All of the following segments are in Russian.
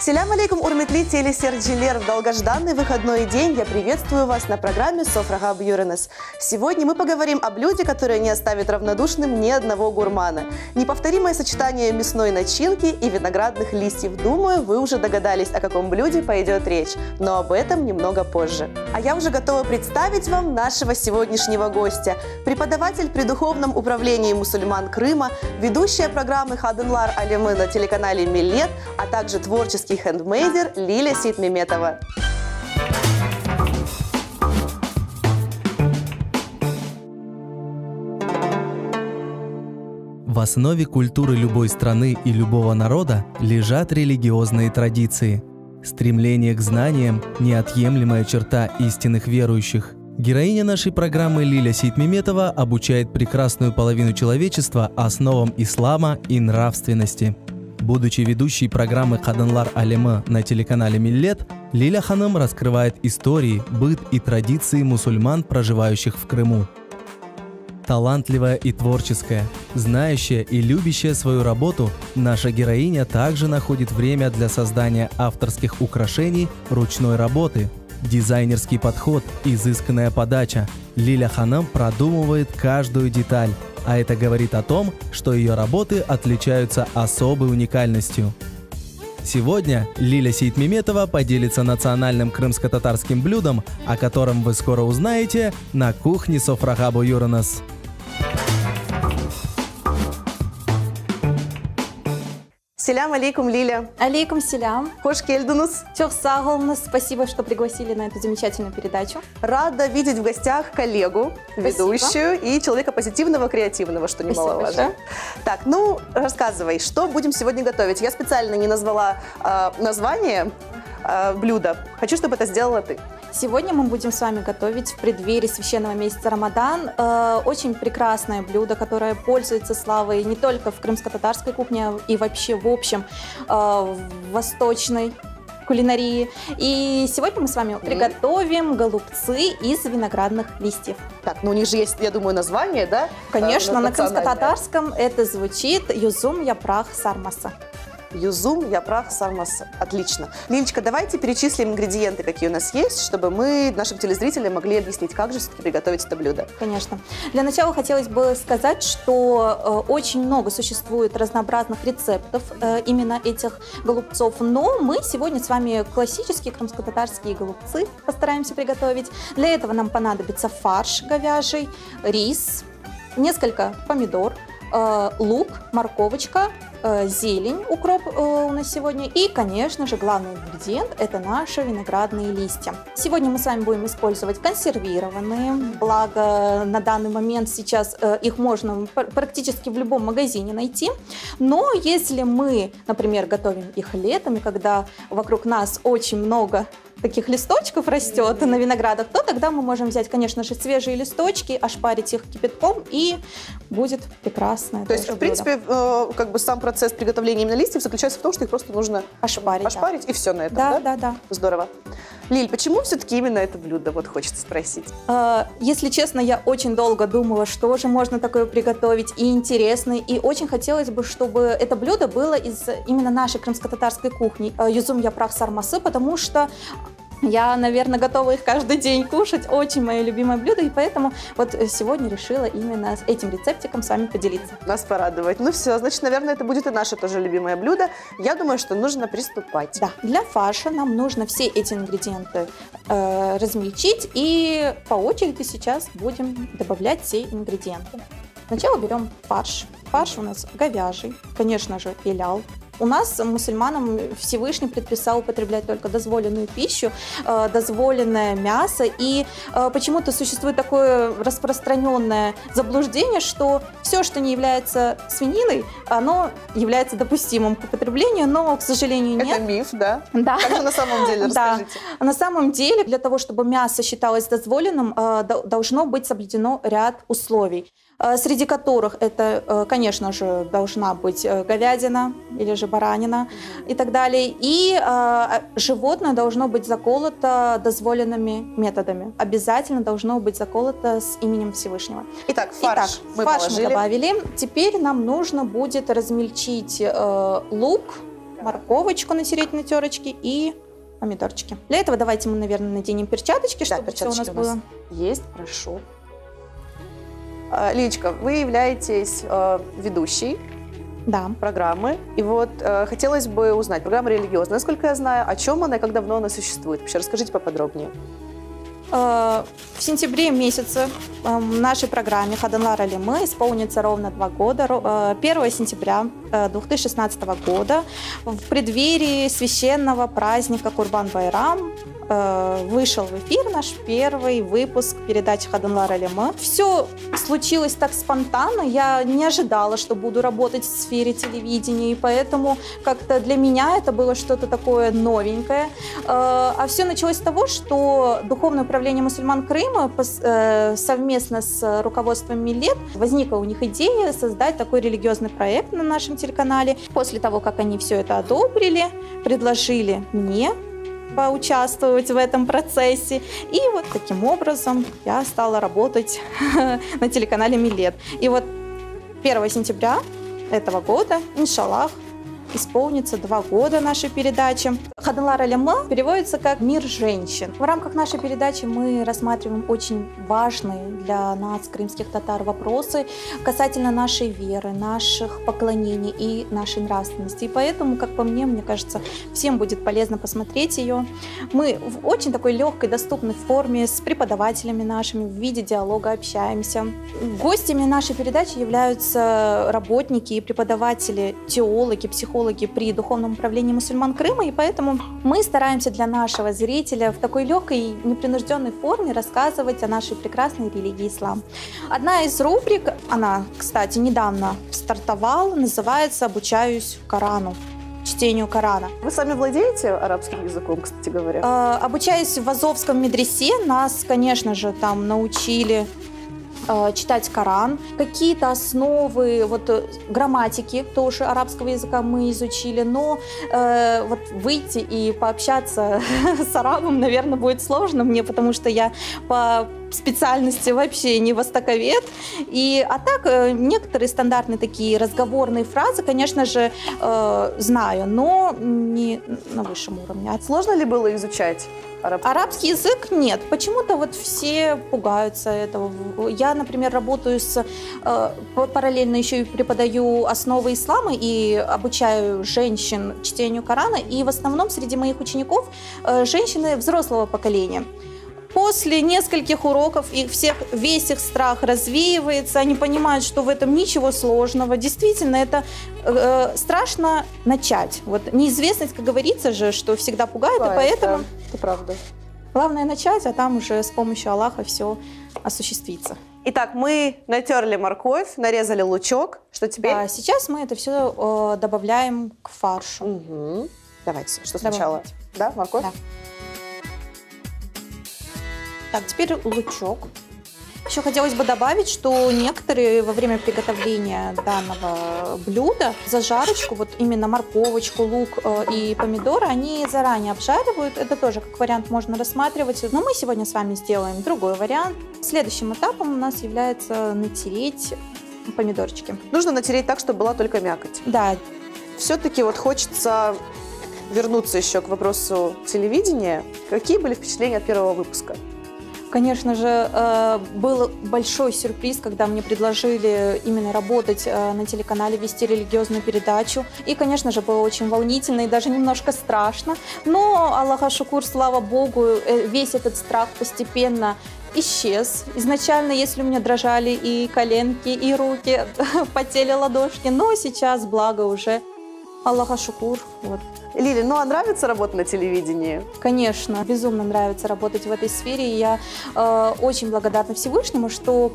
Селям алейкум, урметли телесерджилер. В долгожданный выходной день я приветствую вас на программе «Софрага Бьюренес». Сегодня мы поговорим о блюде, которое не оставит равнодушным ни одного гурмана. Неповторимое сочетание мясной начинки и виноградных листьев. Думаю, вы уже догадались, о каком блюде пойдет речь, но об этом немного позже. А я уже готова представить вам нашего сегодняшнего гостя. Преподаватель при Духовном управлении мусульман Крыма, ведущая программы «Хадынлар алемы» на телеканале «Миллет», а также творческий хендмейдер Лиля Сейтмеметова. В основе культуры любой страны и любого народа лежат религиозные традиции. Стремление к знаниям – неотъемлемая черта истинных верующих. Героиня нашей программы Лиля Сейтмеметова обучает прекрасную половину человечества основам ислама и нравственности. Будучи ведущей программы «Хадынлар алемы» на телеканале «Миллет», Лиля ханым раскрывает истории, быт и традиции мусульман, проживающих в Крыму. Талантливая и творческая, знающая и любящая свою работу, наша героиня также находит время для создания авторских украшений ручной работы. Дизайнерский подход, изысканная подача. Лиля ханым продумывает каждую деталь, а это говорит о том, что ее работы отличаются особой уникальностью. Сегодня Лиля Сейтмеметова поделится национальным крымско-татарским блюдом, о котором вы скоро узнаете на кухне Софрага Бьюренес. Селям алейкум, Лиля. Алейкум селям. Хош келдунус. Чох сағылыңыз. Спасибо, что пригласили на эту замечательную передачу. Рада видеть в гостях коллегу, ведущую и человека позитивного, креативного, что немаловажно. Так, ну, рассказывай, что будем сегодня готовить? Я специально не назвала название блюда. Хочу, чтобы это сделала ты. Сегодня мы будем с вами готовить в преддверии священного месяца Рамадан очень прекрасное блюдо, которое пользуется славой не только в крымско-татарской кухне, и вообще в общем в восточной кулинарии. И сегодня мы с вами приготовим голубцы из виноградных листьев. Так, ну у них же есть, я думаю, название, да? Конечно, на крымско-татарском это звучит «Юзум япрах сармаса». Юзум, япрах, сармас. Отлично. Лилечка, давайте перечислим ингредиенты, какие у нас есть, чтобы мы нашим телезрителям могли объяснить, как же все-таки приготовить это блюдо. Конечно. Для начала хотелось бы сказать, что очень много существует разнообразных рецептов именно этих голубцов, но мы сегодня с вами классические крымско-татарские голубцы постараемся приготовить. Для этого нам понадобится фарш говяжий, рис, несколько помидор, лук, морковочка, зелень, укроп у нас сегодня. И, конечно же, главный ингредиент – это наши виноградные листья. Сегодня мы с вами будем использовать консервированные, благо на данный момент сейчас их можно практически в любом магазине найти. Но если мы, например, готовим их летом, когда вокруг нас очень много таких листочков растет на виноградах, то тогда мы можем взять, конечно же, свежие листочки, ошпарить их кипятком, и будет прекрасное. То есть, в принципе, как бы сам процесс приготовления именно листьев заключается в том, что их просто нужно ошпарить да. И все на этом, да? Да, да. Здорово. Лиль, почему все-таки именно это блюдо, вот хочется спросить? Если честно, я очень долго думала, что же можно такое приготовить, и интересно, и очень хотелось бы, чтобы это блюдо было из именно нашей крымско-татарской кухни, юзум япрах сармасы, потому что я, наверное, готова их каждый день кушать. Очень мое любимое блюдо. И поэтому вот сегодня решила именно с этим рецептиком с вами поделиться. Нас порадовать. Ну все, значит, наверное, это будет и наше тоже любимое блюдо. Я думаю, что нужно приступать. Да, для фарша нам нужно все эти ингредиенты размельчить. И по очереди сейчас будем добавлять все ингредиенты. Сначала берем фарш. Фарш у нас говяжий, конечно же, илял. У нас мусульманам Всевышний предписал употреблять только дозволенную пищу, дозволенное мясо. И почему-то существует такое распространенное заблуждение, что все, что не является свининой, оно является допустимым к употреблению, но, к сожалению, нет. Это миф, да? Да. Как же на самом деле, расскажите. Да. На самом деле, для того, чтобы мясо считалось дозволенным, должно быть соблюдено ряд условий, среди которых это, конечно же, должна быть говядина или же баранина и так далее. И животное должно быть заколото дозволенными методами. Обязательно должно быть заколото с именем Всевышнего. Итак, фарш мы добавили. Теперь нам нужно будет размельчить лук, морковочку натереть на терочке и помидорчики. Для этого давайте мы, наверное, наденем перчаточки, чтобы все у нас было. Есть, прошу. Лилечка, вы являетесь ведущей программы. И вот хотелось бы узнать, программа религиозная, насколько я знаю, о чем она и как давно она существует. Вообще расскажите поподробнее. В сентябре месяце нашей программе «Хаданлар Алимы» исполнится ровно 2 года. 1 сентября 2016 года в преддверии священного праздника Курбан-Байрам вышел в эфир наш первый выпуск передачи «Хаданлар Алимы». Все случилось так спонтанно, я не ожидала, что буду работать в сфере телевидения, и поэтому как-то для меня это было что-то такое новенькое. А все началось с того, что Духовное управление мусульман Крыма совместно с руководством Милет возникла у них идея создать такой религиозный проект на нашем телеканале. После того, как они все это одобрили, предложили мне поучаствовать в этом процессе. И вот таким образом я стала работать на телеканале Милет. И вот 1 сентября этого года, иншаллах, исполнится 2 года нашей передачи. «Хаданлар Алимы» переводится как «Мир женщин». В рамках нашей передачи мы рассматриваем очень важные для нас, крымских татар, вопросы касательно нашей веры, наших поклонений и нашей нравственности. И поэтому, как по мне кажется, всем будет полезно посмотреть ее. Мы в очень такой легкой, доступной форме с преподавателями нашими в виде диалога общаемся. Гостями нашей передачи являются работники и преподаватели, теологи, психологи при Духовном управлении мусульман Крыма, и поэтому мы стараемся для нашего зрителя в такой легкой и непринужденной форме рассказывать о нашей прекрасной религии ислам. Одна из рубрик, она, кстати, недавно стартовала, называется «Обучаюсь Корану», чтению Корана. Вы сами владеете арабским языком, кстати говоря? Обучаясь в Азовском медресе, нас, конечно же, там научили читать Коран. Какие-то основы грамматики тоже арабского языка мы изучили, но выйти и пообщаться с арабом, наверное, будет сложно мне, потому что я по специальности вообще не востоковед. А так, некоторые стандартные такие разговорные фразы, конечно же, знаю, но не на высшем уровне. Сложно ли было изучать арабский язык? Нет. Почему-то все пугаются этого. Я, например, работаю параллельно еще и преподаю основы ислама и обучаю женщин чтению Корана. И в основном среди моих учеников женщины взрослого поколения. После нескольких уроков весь их страх развеивается, они понимают, что в этом ничего сложного. Действительно, это страшно начать. Неизвестность, как говорится же, что всегда пугает, и поэтому... Да, это правда. Главное начать, а там уже с помощью Аллаха все осуществится. Итак, мы натерли морковь, нарезали лучок. Что теперь? Сейчас мы это все добавляем к фаршу. Угу. Давайте, что сначала? Да, морковь? Да. Так, теперь лучок. Еще хотелось бы добавить, что некоторые во время приготовления данного блюда зажарочку, именно морковочку, лук и помидоры, они заранее обжаривают. Это тоже как вариант можно рассматривать. Но мы сегодня с вами сделаем другой вариант. Следующим этапом у нас является натереть помидорчики. Нужно натереть так, чтобы была только мякоть. Да. Все-таки хочется вернуться еще к вопросу телевидения. Какие были впечатления от первого выпуска? Конечно же, был большой сюрприз, когда мне предложили именно работать на телеканале, вести религиозную передачу. И, конечно же, было очень волнительно и даже немножко страшно. Но, Аллаха шукур, слава Богу, весь этот страх постепенно исчез. Изначально, если у меня дрожали и коленки, и руки, потели ладошки, но сейчас, благо, уже Аллаха шукур. Лили, а нравится работа на телевидении? Конечно, безумно нравится работать в этой сфере. И я очень благодарна Всевышнему, что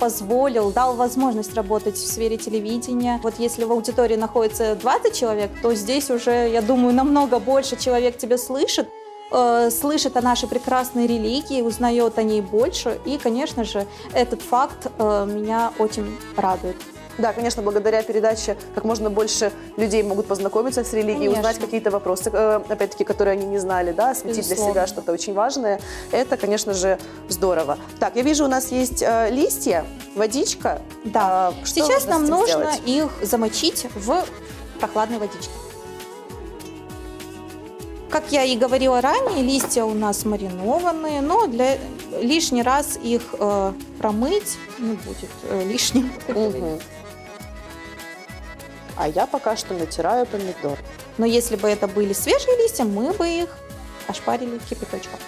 дал возможность работать в сфере телевидения. Если в аудитории находится 20 человек, то здесь уже, я думаю, намного больше человек тебя слышит о нашей прекрасной религии, узнает о ней больше. И, конечно же, этот факт меня очень радует. Да, конечно, благодаря передаче как можно больше людей могут познакомиться с религией, узнать какие-то вопросы, опять-таки, которые они не знали, да, осветить для себя что-то очень важное. Это, конечно же, здорово. Так, я вижу, у нас есть листья, водичка. Да, сейчас нам нужно их замочить в прохладной водичке. Как я и говорила ранее, листья у нас маринованные, но лишний раз их промыть не будет лишним. Мгм. А я пока что натираю помидор. Но если бы это были свежие листья, мы бы их ошпарили кипяточком.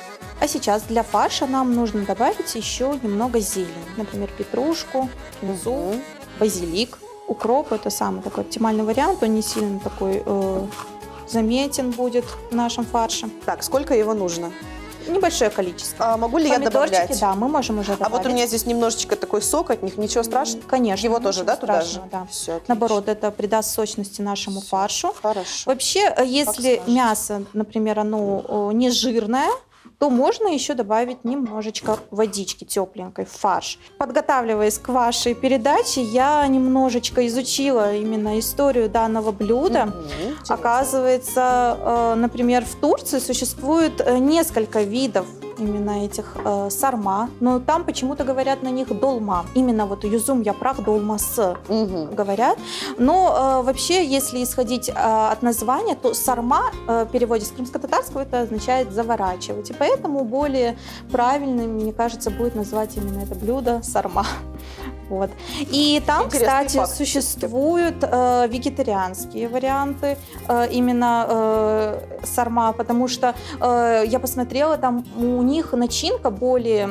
А сейчас для фарша нам нужно добавить еще немного зелени. Например, петрушку, кинзу, Мгм. базилик, укроп. Это самый такой оптимальный вариант. Он не сильно такой заметен будет в нашем фарше. Так, сколько его нужно? Небольшое количество. А могу ли я Помидорчики, добавлять? да, мы можем уже добавить. А вот у меня здесь немножечко такой сок от них, ничего страшного? Конечно. Его тоже, ничего да, туда же? страшного, да. Все, отлично. Наоборот, это придаст сочности нашему фаршу. Хорошо. Вообще, если скажете. мясо, например, оно не жирное, то можно еще добавить немножечко водички тепленькой в фарш. Подготавливаясь к вашей передаче, я немножечко изучила именно историю данного блюда. Мгм, интересно. Оказывается, например, в Турции существует несколько видов именно этих сарма, но там почему-то говорят на них долма. Именно вот юзум япрак долмасы Мгм. говорят. Но вообще, если исходить от названия, то сарма в переводе с крымско-татарского это означает заворачивать. И поэтому более правильным, мне кажется, будет назвать именно это блюдо сарма. Вот. И там, Интересный кстати, факт. существуют вегетарианские варианты именно сарма, потому что я посмотрела, там у них начинка более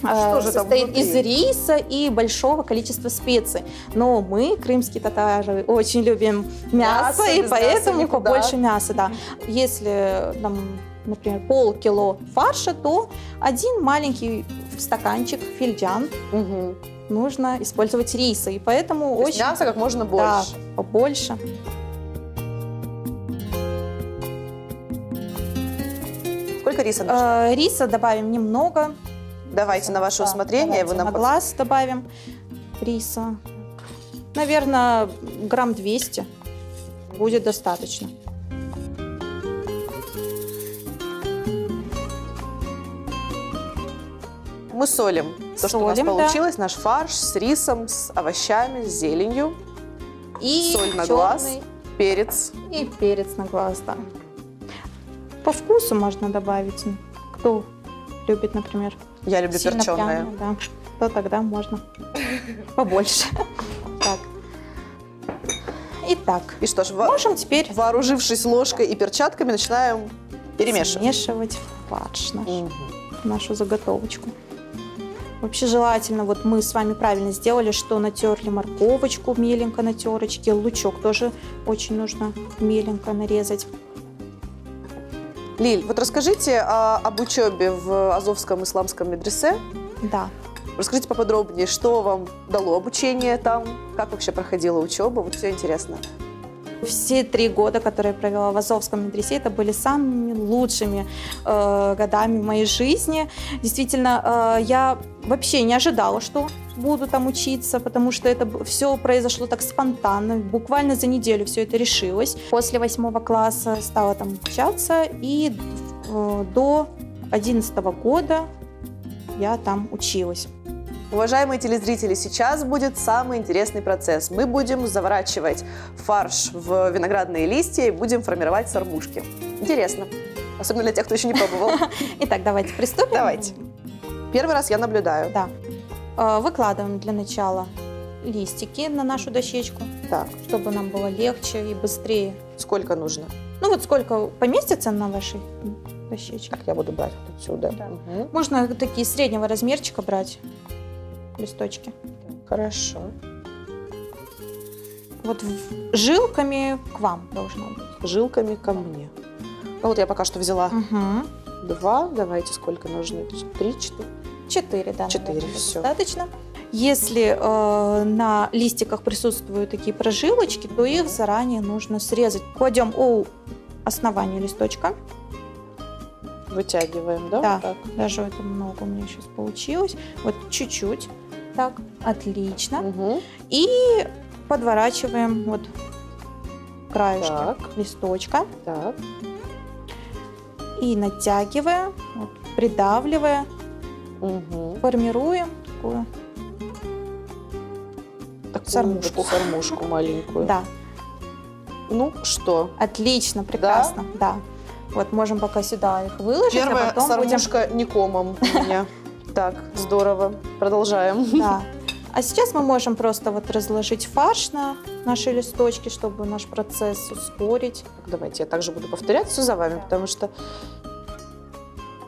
Что же там состоит внутри? из риса и большого количества специй. Но мы, крымские татары, очень любим мясо, Мясо, и без поэтому мяса никуда. побольше мяса. Да. Если, там, например, полкило фарша, то один маленький стаканчик фильдян Мгм. нужно использовать риса. И поэтому То есть очень мяса как можно да, больше. побольше. Сколько риса нужно? Риса добавим немного. Давайте на ваше Да, усмотрение. Вы давайте нам на глаз добавим риса. Наверное, грамм 200 будет достаточно. Мы солим то, что у нас Солим, да. получилось, наш фарш с рисом, с овощами, с зеленью, И соль на чёрный, глаз, перец. и перец на глаз, да. По вкусу можно добавить. Кто любит, например, Я люблю сильно перченое. пряное, да, то тогда можно побольше. Так. Итак, И что ж, можем теперь вооружившись ложкой и перчатками, начинаем перемешивать. смешивать фарш наш, Мгм. нашу заготовочку. Вообще желательно, вот мы с вами правильно сделали, что натерли морковочку меленько на терочке, лучок тоже очень нужно меленько нарезать. Лиль, вот расскажите об учебе в Азовском исламском медресе. Да. Расскажите поподробнее, что вам дало обучение там, как вообще проходила учеба, вот все интересно. Все 3 года, которые я провела в Азовском медресе, это были самыми лучшими годами в моей жизни. Действительно, я вообще не ожидала, что буду там учиться, потому что это все произошло так спонтанно. Буквально за неделю все это решилось. После 8 класса стала там обучаться, и до 11 года я там училась. Уважаемые телезрители, сейчас будет самый интересный процесс. Мы будем заворачивать фарш в виноградные листья и будем формировать сармушки. Интересно. Особенно для тех, кто еще не пробовал. Итак, давайте приступим. Давайте. Первый раз я наблюдаю. Да. Выкладываем для начала листики на нашу дощечку, Так, чтобы нам было легче и быстрее. сколько нужно? Ну вот сколько поместится на вашей дощечке. Так, я буду брать вот отсюда. Да. Мгм. Можно такие среднего размерчика брать листочки. Хорошо. Вот жилками к вам должно быть. Жилками ко мне. Ну вот я пока что взяла Угу. 2. Давайте, сколько нужно? 3, 4. 4, да. 4, наверное, будет всё. достаточно. Если на листиках присутствуют такие прожилочки, то их заранее нужно срезать. Кладем у основания листочка. Вытягиваем, да? Да, Вот так. даже это много у меня сейчас получилось. Вот чуть-чуть. Так, отлично. Мгм. И подворачиваем вот краешки Так. листочка. Так. И натягивая, вот, придавливая, Угу. формируем такую. Сармушку. Сармушку маленькую. Да, Ну что? отлично, прекрасно. Да. Вот можем пока сюда их выложить, Первая а потом будем... сармушка не комом у меня. Так, здорово. Продолжаем. Да. А сейчас мы можем просто вот разложить фарш на наши листочки, чтобы наш процесс ускорить. Давайте я также буду повторять все за вами, потому что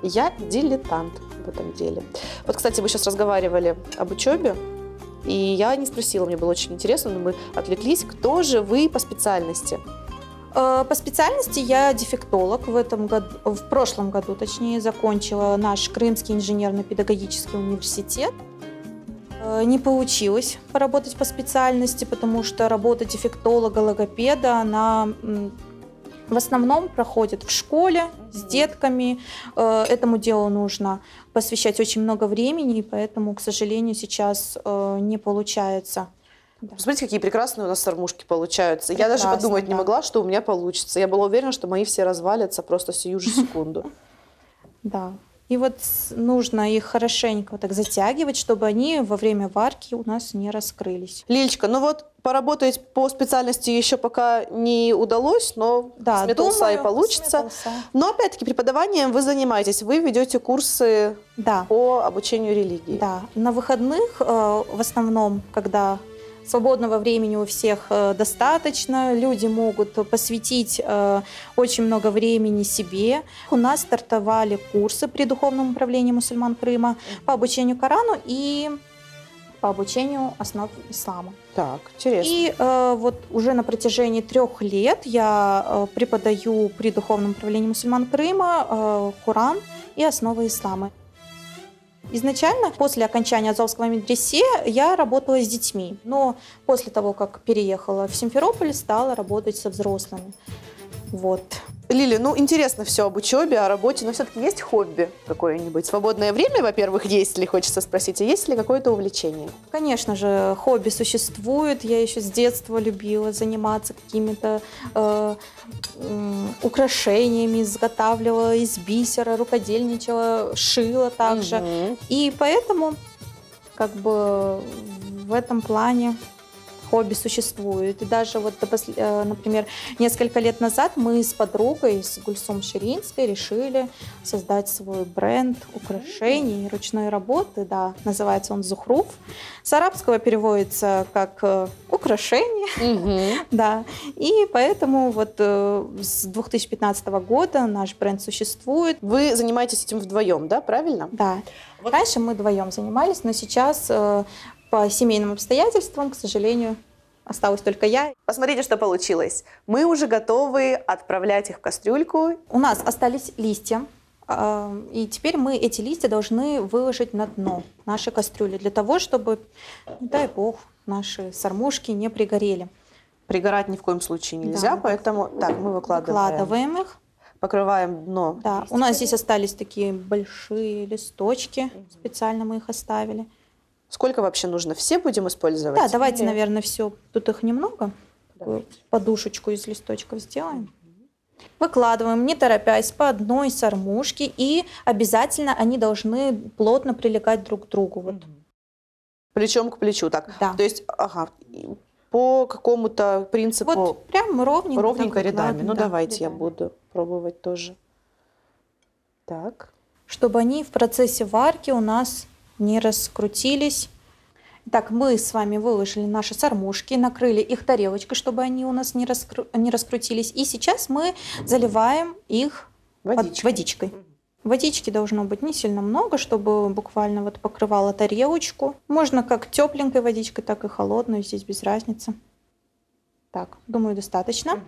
я дилетант в этом деле. Вот, кстати, вы сейчас разговаривали об учебе, и я не спросила, мне было очень интересно, но мы отвлеклись. Кто же вы по специальности? По специальности я дефектолог. В прошлом году, точнее, закончила наш Крымский инженерно-педагогический университет. Не получилось поработать по специальности, потому что работа дефектолога, логопеда, она в основном проходит в школе с детками. Этому делу нужно посвящать очень много времени, и поэтому, к сожалению, сейчас не получается. Да. Смотрите, какие прекрасные у нас сармушки получаются. Я даже подумать не могла, что у меня получится. Я была уверена, что мои все развалятся просто сию же секунду. Да. И вот нужно их хорошенько так затягивать, чтобы они во время варки у нас не раскрылись. Лилечка, ну вот поработать по специальности еще пока не удалось, но да, сметался и получится. Но опять-таки преподаванием вы занимаетесь, вы ведете курсы по обучению религии. Да, на выходных в основном, когда свободного времени у всех достаточно, люди могут посвятить очень много времени себе. У нас стартовали курсы при Духовном управлении мусульман Крыма по обучению Корану и по обучению основ ислама. Так, интересно. И вот уже на протяжении 3 лет я преподаю при Духовном управлении мусульман Крыма Коран и основы ислама. Изначально, после окончания Азовского медресе, я работала с детьми, но после того, как переехала в Симферополь, стала работать со взрослыми. Вот. Лили, ну интересно все об учебе, о работе, но все-таки есть хобби какое-нибудь? Свободное время, во-первых, есть ли, хочется спросить, а есть ли какое-то увлечение? Конечно же, хобби существует. Я еще с детства любила заниматься какими-то украшениями, изготавливала из бисера, рукодельничала, шила также. И поэтому как бы в этом плане хобби существует. И даже вот, например, несколько лет назад мы с подругой, с Гульсум Ширинской, решили создать свой бренд украшений ручной работы. Да, называется он «Зухруф». С арабского переводится как «украшение». Да. И поэтому вот с 2015 года наш бренд существует. Вы занимаетесь этим вдвоем, да, правильно? Да. Вот. Раньше мы вдвоем занимались, но сейчас по семейным обстоятельствам, к сожалению, осталась только я. Посмотрите, что получилось. Мы уже готовы отправлять их в кастрюльку. У нас остались листья, и теперь мы эти листья должны выложить на дно нашей кастрюли, для того, чтобы, не дай бог, наши сармушки не пригорели. Пригорать ни в коем случае нельзя, да. Поэтому так, мы выкладываем их. Покрываем дно. Да, у нас здесь остались такие большие листочки, специально мы их оставили. Сколько вообще нужно? Все будем использовать? Да, давайте, наверное, все. Тут их немного. Такую подушечку из листочков сделаем. Выкладываем, не торопясь, по одной сармушке. И обязательно они должны плотно прилегать друг к другу. Вот. Плечом к плечу, так? Да. То есть, по какому-то принципу... Вот прям ровненько. Ровненько рядами. Ну, да, давайте рядами. Я буду пробовать тоже. Так. Чтобы они в процессе варки у нас не раскрутились. Так, мы с вами выложили наши сармушки, накрыли их тарелочкой, чтобы они у нас не раскрутились. И сейчас мы заливаем их водичкой. Водички должно быть не сильно много, чтобы буквально вот покрывало тарелочку. Можно как тепленькой водичкой, так и холодной, здесь без разницы. Так, думаю, достаточно.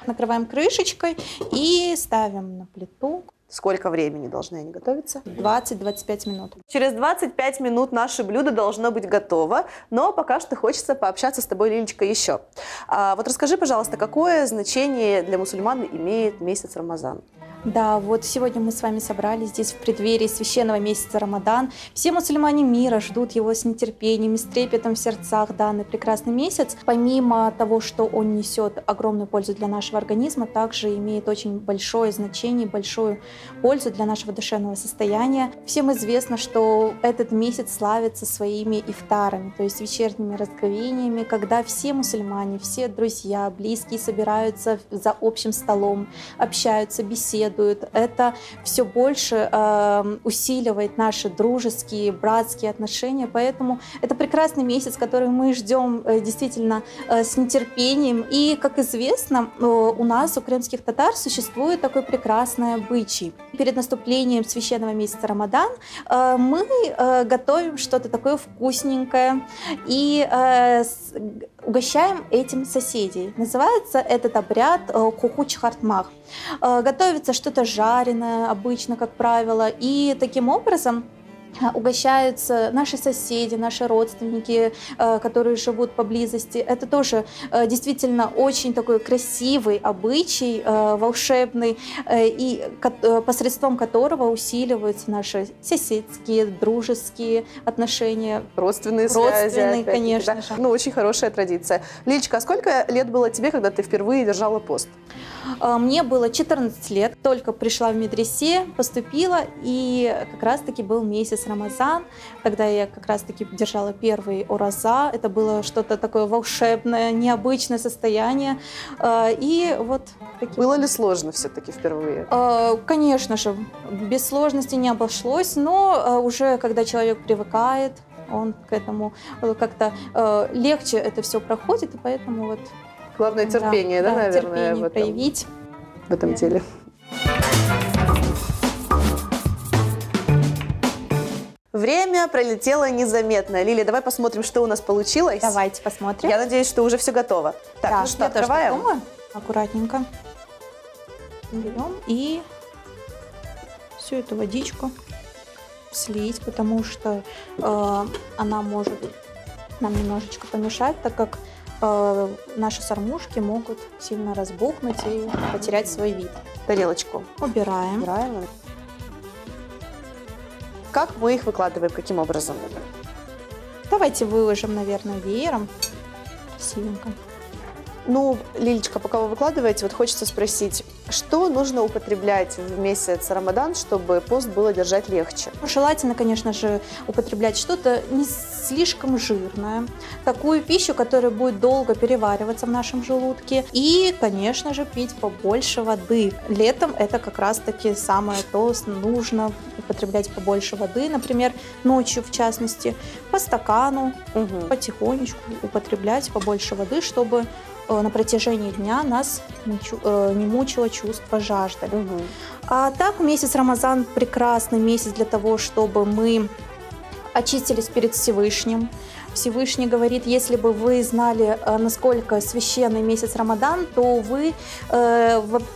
Накрываем крышечкой и ставим на плиту. Сколько времени должны они готовиться? 20-25 минут. Через 25 минут наше блюдо должно быть готово, но пока что хочется пообщаться с тобой, Лилечка, еще. Вот расскажи, пожалуйста, какое значение для мусульман имеет месяц Рамазан? Да, вот сегодня мы с вами собрались здесь в преддверии священного месяца Рамадан. Все мусульмане мира ждут его с нетерпением и с трепетом в сердцах данный прекрасный месяц. Помимо того, что он несет огромную пользу для нашего организма, также имеет очень большое значение, большую пользу для нашего душевного состояния. Всем известно, что этот месяц славится своими ифтарами, то есть вечерними разговениями, когда все мусульмане, все друзья, близкие собираются за общим столом, общаются, беседуют, радует. Это все больше усиливает наши дружеские, братские отношения. Поэтому это прекрасный месяц, который мы ждем действительно с нетерпением. И, как известно, у нас, у крымских татар, существует такой прекрасный обычай. Перед наступлением священного месяца Рамадан мы готовим что-то такое вкусненькое и угощаем этим соседей. Называется этот обряд куху-чхартмах. Готовится что-то жареное обычно, как правило, и таким образом угощаются наши соседи, наши родственники, которые живут поблизости. Это тоже действительно очень такой красивый обычай, волшебный, и посредством которого усиливаются наши соседские, дружеские отношения. Родственные связи, конечно же. Ну, очень хорошая традиция. Лилечка, а сколько лет было тебе, когда ты впервые держала пост? Мне было 14 лет, только пришла в медресе, поступила, и как раз-таки был месяц Рамазан. Тогда я как раз-таки держала первый ураза. Это было что-то такое волшебное, необычное состояние. И вот таким... Было ли сложно все-таки впервые? Конечно же, без сложностей не обошлось, но уже когда человек привыкает, он к этому как-то легче это все проходит, и поэтому вот... Главное терпение, да, наверное, терпение проявить в этом деле. Время пролетело незаметно. Лилия, давай посмотрим, что у нас получилось. Давайте посмотрим. Я надеюсь, что уже все готово. Так, ну что, открываем? Аккуратненько берем и всю эту водичку слить, потому что она может нам немножечко помешать, так как наши сормушки могут сильно разбухнуть и потерять свой вид. Тарелочку убираем. Как мы их выкладываем? Каким образом? Давайте выложим, наверное, веером. Красивенько. Ну, Лилечка, пока вы выкладываете, вот хочется спросить, что нужно употреблять в месяц Рамадан, чтобы пост было держать легче? Желательно, конечно же, употреблять что-то не слишком жирное, такую пищу, которая будет долго перевариваться в нашем желудке, и, конечно же, пить побольше воды. Летом это как раз-таки самое то, нужно употреблять побольше воды, например, ночью в частности, по стакану, потихонечку употреблять побольше воды, чтобы на протяжении дня нас не мучило чувство жажды. А так, месяц Рамазан – прекрасный месяц для того, чтобы мы очистились перед Всевышним. Всевышний говорит, если бы вы знали, насколько священный месяц Рамадан, то вы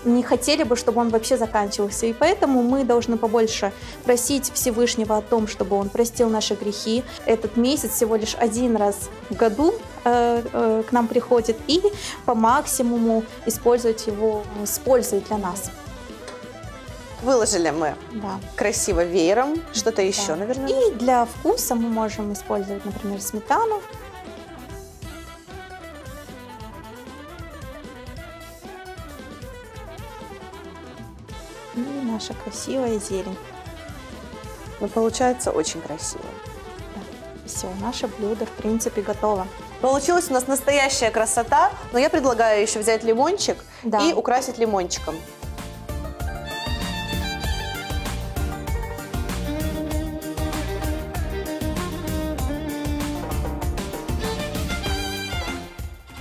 не хотели бы, чтобы он вообще заканчивался. И поэтому мы должны побольше просить Всевышнего о том, чтобы он простил наши грехи. Этот месяц всего лишь один раз в году к нам приходит, и по максимуму использовать его с пользой для нас. Выложили мы красиво веером, что-то еще, наверное. И для вкуса мы можем использовать, например, сметану. И наша красивая зелень. Ну, получается очень красиво. Да. Все, наше блюдо, в принципе, готово. Получилась у нас настоящая красота, но я предлагаю еще взять лимончик и украсить лимончиком.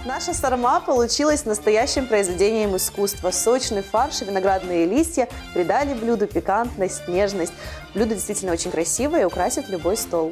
Наша сарма получилась настоящим произведением искусства. Сочный фарш и виноградные листья придали блюду пикантность, нежность. Блюдо действительно очень красивое и украсит любой стол.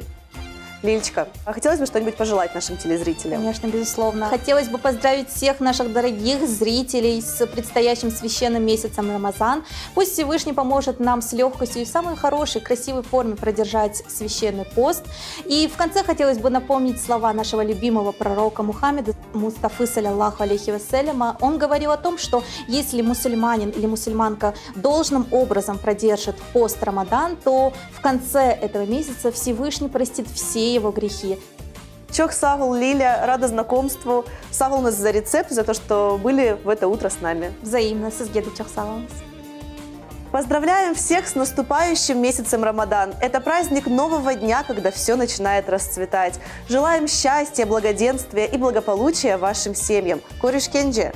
Лилечка, а хотелось бы что-нибудь пожелать нашим телезрителям? Конечно, безусловно. Хотелось бы поздравить всех наших дорогих зрителей с предстоящим священным месяцем Рамазан. Пусть Всевышний поможет нам с легкостью и в самой хорошей, красивой форме продержать священный пост. И в конце хотелось бы напомнить слова нашего любимого пророка Мухаммеда, Мустафы, саллаллаху алейхи вассаляма. Он говорил о том, что если мусульманин или мусульманка должным образом продержит пост Рамадан, то в конце этого месяца Всевышний простит все его грехи. Чох сагул, Лиля, рада знакомству. Сагул нас за рецепт, за то, что были в это утро с нами. Взаимно, сызгеды чох сагул. Поздравляем всех с наступающим месяцем Рамадан. Это праздник нового дня, когда все начинает расцветать. Желаем счастья, благоденствия и благополучия вашим семьям. Кореш Кенджи!